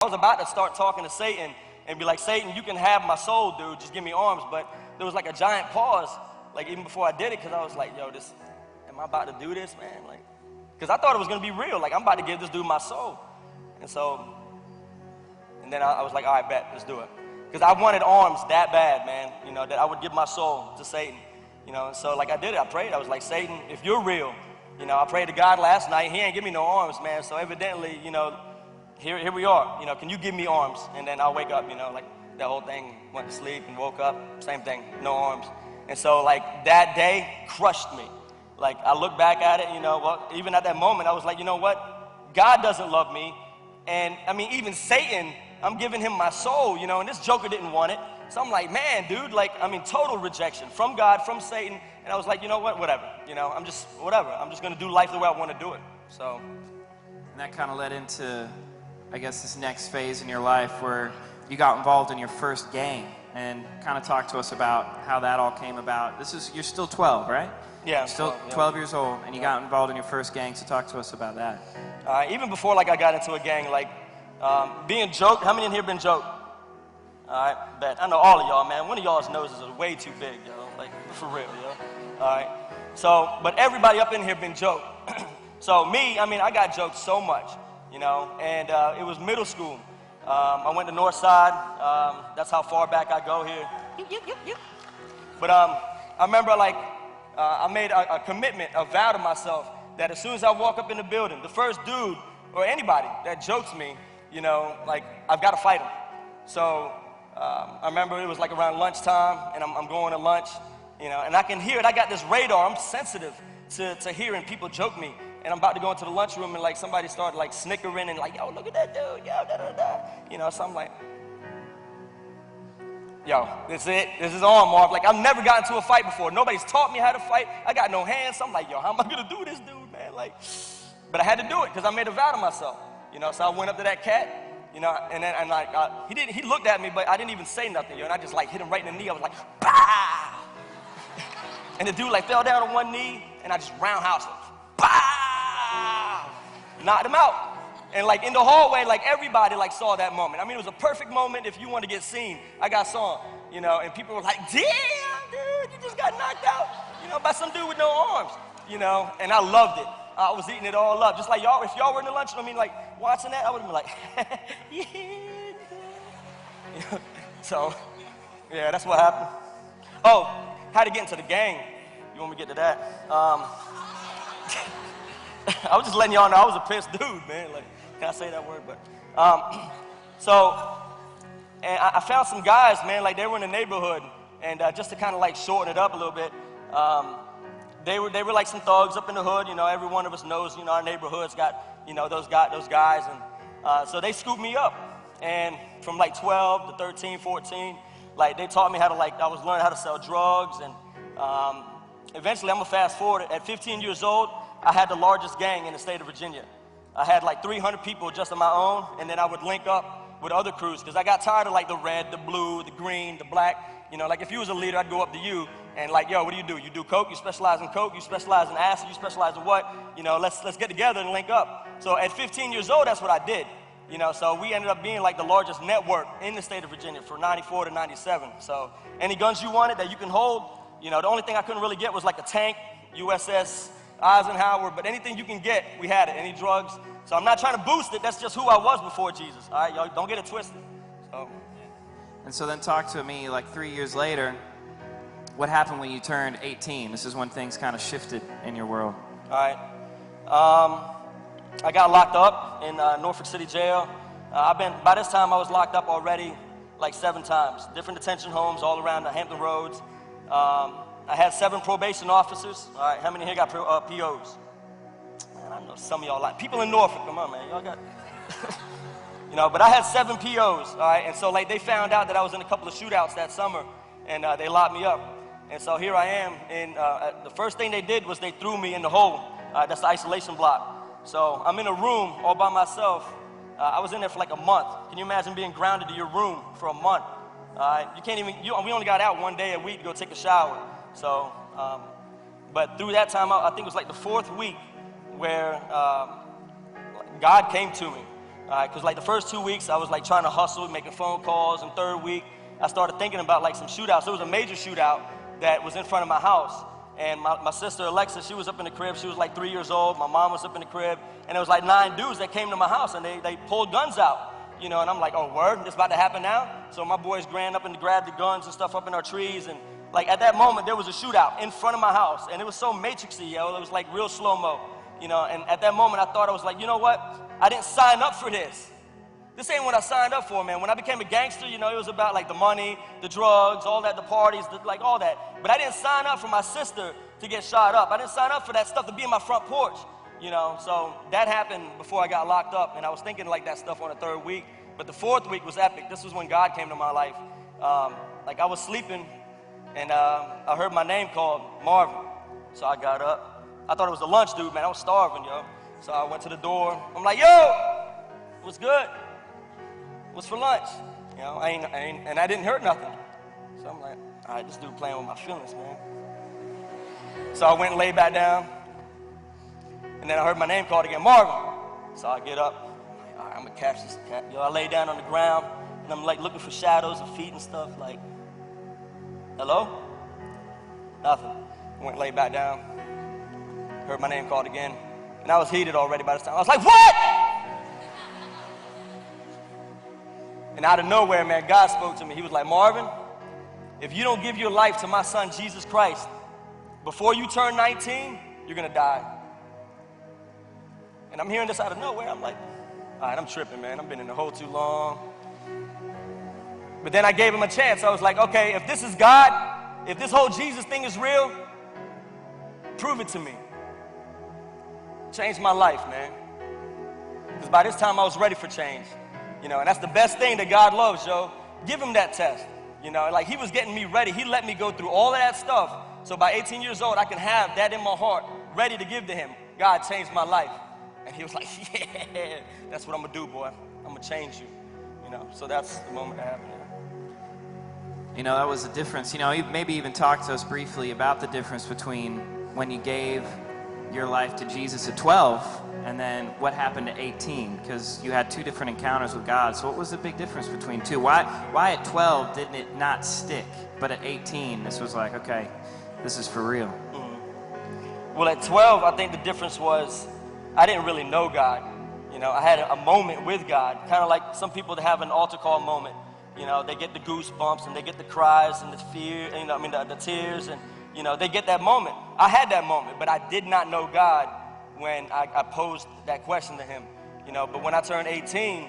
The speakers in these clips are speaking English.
I was about to start talking to Satan and be like, Satan, you can have my soul, dude. Just give me arms. But there was like a giant pause, like even before I did it, because I was like, yo, am I about to do this, man? Like, because I thought it was going to be real. Like, I'm about to give this dude my soul. And then I was like, all right, bet, let's do it. Because I wanted arms that bad, man, that I would give my soul to Satan. And so like I did it. I prayed. I was like, Satan, if you're real, I prayed to God last night. He ain't give me no arms, man. So evidently, here we are. Can you give me arms? And then I'll wake up, like that whole thing, went to sleep and woke up, same thing, no arms. And so like that day crushed me. Like I look back at it, well, even at that moment, I was like, you know what? God doesn't love me. And I mean, even Satan, I'm giving him my soul, and this joker didn't want it. So I'm like, man, dude, total rejection from God, from Satan. And I was like, you know what, whatever. I'm just going to do life the way I want to do it. So. And that kind of led into, I guess, this next phase in your life where you got involved in your first gang, and kind of talk to us about how that all came about. You're still 12, right? Yeah. Still 12 years old, and you got involved in your first gang, so talk to us about that. Even before I got into a gang, being joked. How many in here been joked? All right, bet. I know all of y'all, man. One of y'all's noses is way too big, yo. Like, for real, yo. All right. So, but everybody up in here been joked. So me, I got joked so much, and it was middle school. I went to North Side. That's how far back I go here. But I remember, I made a commitment, a vow to myself that as soon as I walk up in the building, the first dude or anybody that jokes me, I've got to fight him. So I remember it was around lunchtime, and I'm going to lunch, and I can hear it. I got this radar. I'm sensitive to hearing people joke me. And I'm about to go into the lunchroom, and somebody started snickering and yo, look at that dude, yo, da da da. So I'm like, yo, this is it. This is on, Marv. I've never gotten into a fight before. Nobody's taught me how to fight. I got no hands. So I'm like, yo, how am I gonna do this, dude, man? But I had to do it because I made a vow to myself. So I went up to that cat, he looked at me, but I didn't even say nothing, and I just hit him right in the knee. I was like, bah! And the dude fell down on one knee, and I just roundhoused him. Bah! Knocked him out. And in the hallway, everybody saw that moment. It was a perfect moment if you want to get seen. I got saw, and people were like, damn, dude, you just got knocked out, by some dude with no arms, and I loved it. I was eating it all up. Just like y'all, if y'all were in the lunch, watching that, I would have been like, yeah. So, yeah, that's what happened. Oh, how to get into the gang. You want me to get to that? I was just letting y'all know I was a pissed dude, man. Can I say that word? But and I found some guys, man. They were in the neighborhood, and just to kind of shorten it up a little bit, they were some thugs up in the hood. Every one of us knows, our neighborhood's got those guys, and so they scooped me up, and from 12 to 13, 14, they taught me how to I was learning how to sell drugs, and eventually I'm gonna fast forward. At 15 years old, I had the largest gang in the state of Virginia. I had 300 people just on my own, and then I would link up with other crews because I got tired of the red, the blue, the green, the black. If you was a leader, I'd go up to you and yo, what do? You do coke? You specialize in coke? You specialize in acid? You specialize in what? Let's get together and link up. So at 15 years old, that's what I did. So we ended up being the largest network in the state of Virginia for 94 to 97. So any guns you wanted that you can hold, the only thing I couldn't really get was a tank, USS Eisenhower, but anything you can get, we had it. Any drugs. So I'm not trying to boost it. That's just who I was before Jesus. All right, y'all, don't get it twisted. So. And so then talk to me 3 years later, what happened when you turned 18? This is when things kind of shifted in your world. All right. I got locked up in Norfolk City Jail. By this time I was locked up already 7 times. Different detention homes all around the Hampton Roads. I had 7 probation officers. All right, how many here got POs? Man, I know some of y'all people in Norfolk. Come on, man, y'all got. But I had 7 POs. All right, and so they found out that I was in a couple of shootouts that summer, and they locked me up. And so here I am. And the first thing they did was they threw me in the hole. That's the isolation block. So I'm in a room all by myself. I was in there for a month. Can you imagine being grounded to your room for a month? You can't even. We only got out one day a week to go take a shower. So, but through that time, I think it was the 4th week where God came to me. All right, because like the first 2 weeks, I was like trying to hustle, making phone calls, and third week, I started thinking about like some shootouts. There was a major shootout that was in front of my house, and my sister Alexa, she was up in the crib. She was like 3 years old. My mom was up in the crib, and there was like 9 dudes that came to my house, and they pulled guns out, you know, and I'm like, oh, word, this about to happen now? So my boys ran up and grabbed the guns and stuff up in our trees, and like at that moment, there was a shootout in front of my house, and it was so matrixy, yo. It was like real slow-mo, you know, and at that moment, I thought, I was like, you know what? I didn't sign up for this. This ain't what I signed up for, man. When I became a gangster, you know, it was about like the money, the drugs, all that, the parties, like all that. But I didn't sign up for my sister to get shot up. I didn't sign up for that stuff to be in my front porch, you know. So that happened before I got locked up, and I was thinking like that stuff on the third week. But the fourth week was epic. This was when God came to my life. Like I was sleeping, and I heard my name called, Marvin. So I got up. I thought it was the lunch dude, man. I was starving, yo. So I went to the door. I'm like, yo, what's good? What's for lunch? You know, and I didn't hurt nothing. So I'm like, all right, this dude playing with my feelings, man. So I went and laid back down. And then I heard my name called again, Marvin. So I get up. I'm like, all right, I'm gonna catch this cat. Yo, I lay down on the ground, and I'm like looking for shadows and feet and stuff. Like, hello? Nothing. I went and laid back down. Heard my name called again. And I was heated already by this time. I was like, what? And out of nowhere, man, God spoke to me. He was like, Marvin, if you don't give your life to my son, Jesus Christ, before you turn 19, you're gonna die. And I'm hearing this out of nowhere. I'm like, all right, I'm tripping, man. I've been in the hole too long. But then I gave him a chance. I was like, okay, if this is God, if this whole Jesus thing is real, prove it to me. Changed my life, man. Because by this time I was ready for change. You know, and that's the best thing that God loves, yo. Give him that test. You know, like he was getting me ready. He let me go through all of that stuff. So by 18 years old, I can have that in my heart, ready to give to him. God changed my life. And he was like, yeah, that's what I'm gonna do, boy. I'm gonna change you. You know, so that's the moment that happened. You know, that was the difference. You know, maybe even talk to us briefly about the difference between when you gave your life to Jesus at 12 and then what happened at 18, because you had two different encounters with God. So what was the big difference between two? Why at 12 didn't it not stick, but at 18 this was like, okay, this is for real? Well, at 12, I think the difference was I didn't really know God. You know, I had a moment with God, kind of like some people that have an altar call moment. You know, they get the goosebumps and they get the cries and the fear, you know, I mean the tears, and you know, they get that moment. I had that moment, but I did not know God when I posed that question to him. You know, but when I turned 18,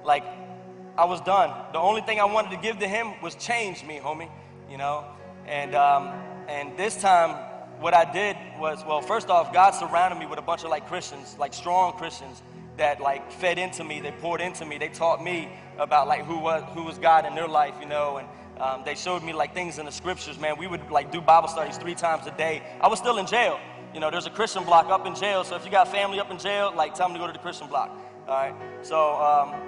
like, I was done. The only thing I wanted to give to him was change me, homie. You know, and this time, what I did was, well, first off, God surrounded me with a bunch of like Christians, like strong Christians that like fed into me, they poured into me, they taught me about like who was God in their life, you know, and they showed me like things in the scriptures, man. We would like do Bible studies 3 times a day. I was still in jail. You know, there's a Christian block up in jail, so if you got family up in jail, like tell them to go to the Christian block, all right? So,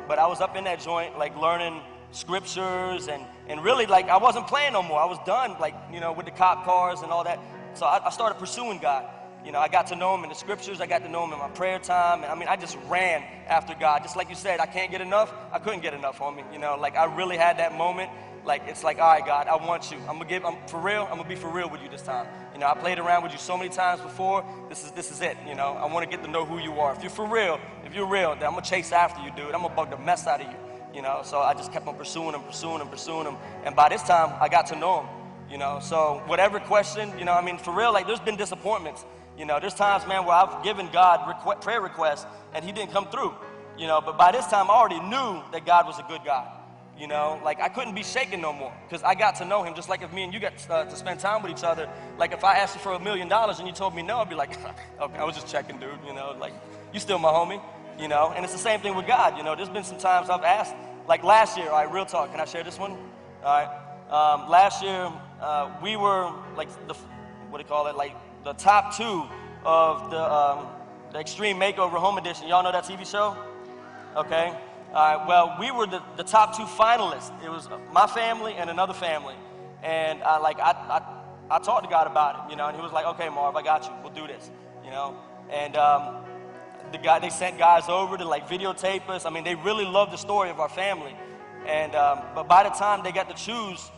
but I was up in that joint, like learning scriptures and really like I wasn't playing no more. I was done, like, you know, with the cop cars and all that. So I started pursuing God. You know, I got to know him in the scriptures. I got to know him in my prayer time. And I mean, I just ran after God. Just like you said, I can't get enough. I couldn't get enough, homie. You know, like I really had that moment. Like, it's like, all right, God, I want you. I'm for real. I'm gonna be for real with you this time. You know, I played around with you so many times before. This is it. You know, I want to get to know who you are. If you're for real, then I'm gonna chase after you, dude. I'm gonna bug the mess out of you. You know, so I just kept on pursuing him. And by this time, I got to know him. You know, so whatever question, you know, I mean, for real, like there's been disappointments. You know, there's times, man, where I've given God prayer requests and he didn't come through. You know, but by this time I already knew that God was a good God. You know, like I couldn't be shaken no more because I got to know him. Just like if me and you got to spend time with each other. Like if I asked you for $1 million and you told me no, I'd be like, okay, I was just checking, dude. You know, like you still my homie. You know, and it's the same thing with God. You know, there's been some times I've asked, like last year. All right, real talk. Can I share this one? All right, last year we were like like the top 2 of the Extreme Makeover Home Edition. Y'all know that TV show? Okay. All right, well, we were the top 2 finalists. It was my family and another family. And I talked to God about it, you know, and he was like, okay, Marv, I got you. We'll do this, you know. And they sent guys over to like videotape us. I mean, they really loved the story of our family. And but by the time they got to choose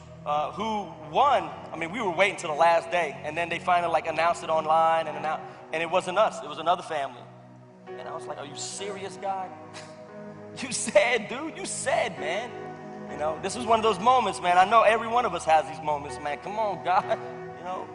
who won, I mean, we were waiting till the last day, and then they finally like announced it online and it wasn't us. It was another family. And I was like, "Are you serious, God? You said, dude. You said, man." You know, this was one of those moments, man. I know every one of us has these moments, man. Come on, God. You know.